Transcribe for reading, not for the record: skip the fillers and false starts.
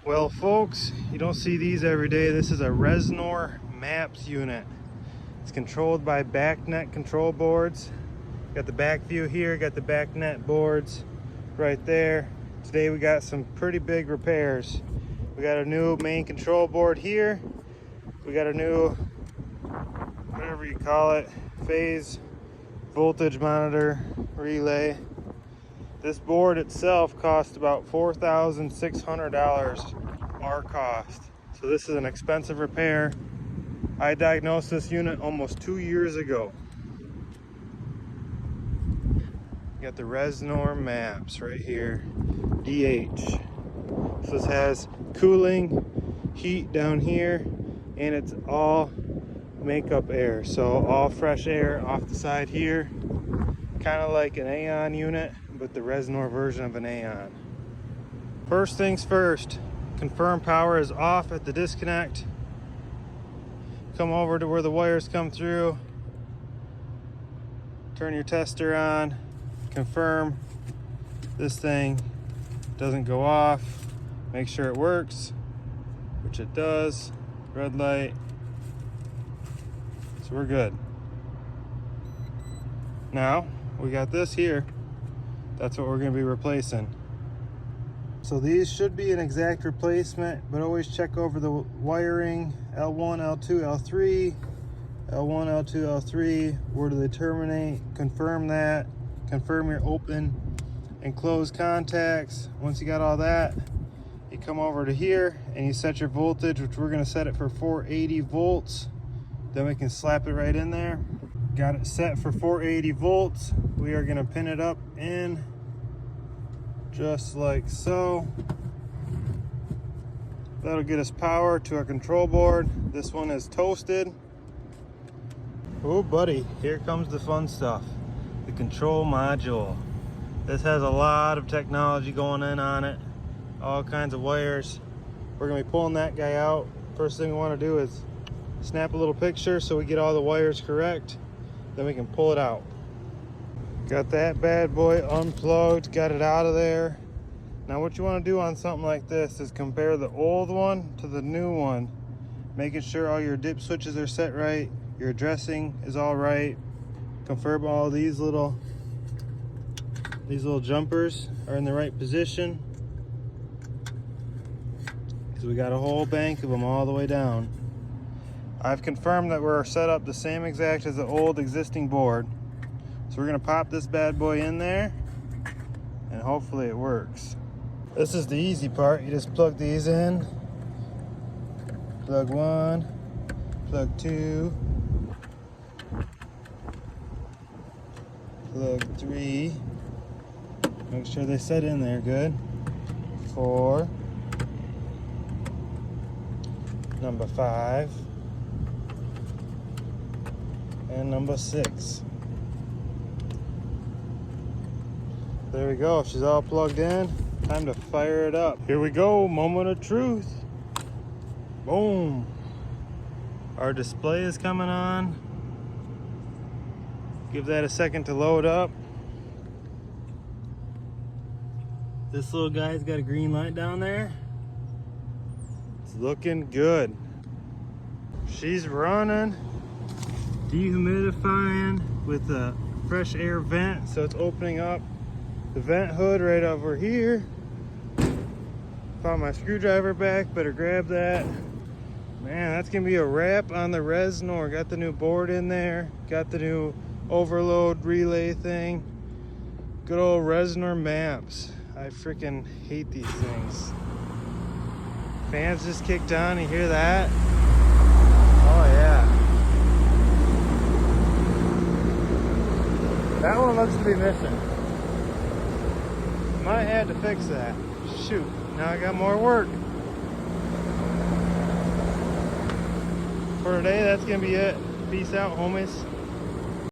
Well folks, you don't see these every day. This is a REZNOR MAPPS unit. It's controlled by back net control boards. Got the back view here, got the back net boards right there. Today we got some pretty big repairs. We got a new main control board here. We got a new, whatever you call it, phase voltage monitor relay. This board itself cost about $4,600 our cost. So this is an expensive repair. I diagnosed this unit almost 2 years ago. You got the REZNOR MAPPS right here, DH. So this has cooling, heat down here, and it's all makeup air. So all fresh air off the side here, kind of like an AON unit, but the REZNOR version of an AON. First things first, confirm power is off at the disconnect. Come over to where the wires come through. Turn your tester on. Confirm this thing doesn't go off. Make sure it works, which it does. Red light. So we're good. Now we got this here. That's what we're going to be replacing. So these should be an exact replacement, but always check over the wiring. L1, L2, L3, L1, L2, L3. Where do they terminate? Confirm that. Confirm your open and close contacts. Once you got all that, you come over to here and you set your voltage, which we're going to set it for 480 volts. Then we can slap it right in there. Got it set for 480 volts. We are going to pin it up in just like so. That'll get us power to our control board. This one is toasted. Oh buddy, here comes the fun stuff. The control module. This has a lot of technology going in on it. All kinds of wires. We're gonna be pulling that guy out. First thing we wanna do is snap a little picture so we get all the wires correct. Then we can pull it out. Got that bad boy unplugged, got it out of there. Now what you want to do on something like this is compare the old one to the new one, making sure all your dip switches are set right, your addressing is all right. Confirm all these little jumpers are in the right position, because we got a whole bank of them all the way down. I've confirmed that we're set up the same exact as the old existing board. So we're gonna pop this bad boy in there and hopefully it works. This is the easy part. You just plug these in. Plug one, plug two, plug three. Make sure they set in there good. 4, number 5, and number 6. There we go, she's all plugged in. Time to fire it up. Here we go, moment of truth. Boom. Our display is coming on. Give that a second to load up. This little guy's got a green light down there. It's looking good. She's running, dehumidifying with a fresh air vent, so it's opening up the vent hood right over here. Found my screwdriver back, better grab that. Man, that's gonna be a wrap on the REZNOR. Got the new board in there, got the new overload relay thing. Good old REZNOR MAPPS. I freaking hate these things. Fans just kicked on, you hear that? Oh yeah. That one looks to be missing. Might have to fix that. Shoot, now I got more work. For today, that's gonna be it. Peace out, homies.